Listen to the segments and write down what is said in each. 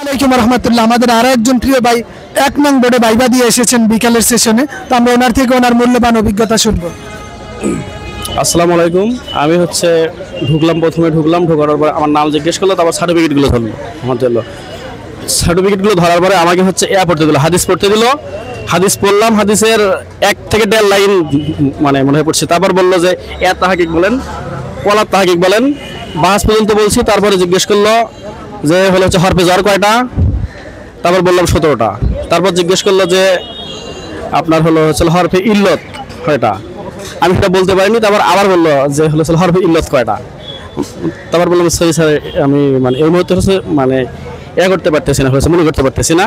আসসালামু রহমতুল্লাহ। আমাদের আরো একজন প্রিয় ভাই 1 নং বোর্ডে ভাইবা দিয়ে এসেছেন বিকালের সেশনে, তো আমরা ওনার থেকে ওনার মূল্যবান অভিজ্ঞতা শুনবো। আসসালামু আলাইকুম। আমি প্রথমে ঢুকলাম, ঢোকার পর আমার নাম জিজ্ঞেস করলো, তারপর সার্টিফিকেটগুলো ধরলো। সার্টিফিকেটগুলো ধরার পরে আমাকে পড়তে দিল, হাদিস পড়তে দিল। হাদিস পড়লাম, হাদিসের 1 থেকে 1.5 লাইন মনে হয়ে পড়ছে। তারপর বললো যে তাহাকিক বলেন, কলার তাহাকিক বলেন, বাহাস পর্যন্ত বলছি। তারপরে জিজ্ঞেস করলো যে হরফে জ্বর কয়টা, তারপর বললাম 17টা। তারপর জিজ্ঞেস করলো যে আপনার হরফে ইল্লত কয়টা, আমি সেটা বলতে পারিনি। তারপর আবার বললো যে হরফে ইল্লত কয়টা। তারপর বললাম সরি স্যার, আমি এই মুহূর্তে করতে পারতেছি না, মনে করতে পারতেছি না।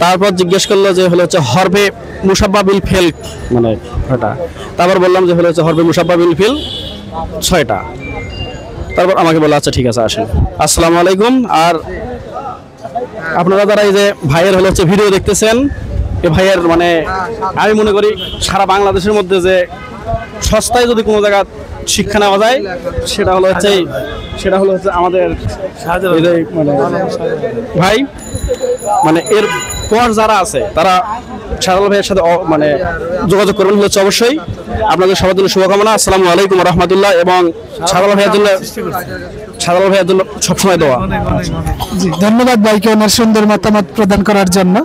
তারপর জিজ্ঞেস করলো যে হরফে মুসাব্বা বিল ফেল কয়টা। তারপর বললাম যে হরফে মুসাব্বা বিল ফিল 6টা। তারপর আমাকে বললো আচ্ছা ঠিক আছে, আসেন। আসসালামু আলাইকুম। আর আপনারা যারা এই যে ভাইয়ের ভিডিও দেখতেছেন, এই ভাইয়ের আমি মনে করি সারা বাংলাদেশের মধ্যে যে সস্তায় যদি কোনো জায়গা শিক্ষা নেওয়া যায় সেটা হচ্ছে আমাদের ভাই। এর পর যারা আছে তারা শাহজালাল ভাইয়ের সাথে যোগাযোগ করবেন অবশ্যই। আপনাদের সবার জন্য শুভকামনা। আসসালামু আলাইকুম রহমতুল্লাহ। এবং শাহজালাল ভাইয়ের জন্য সবসময় দোয়া। ধন্যবাদ ভাইকে ওনার সুন্দর মতামত প্রদান করার জন্য।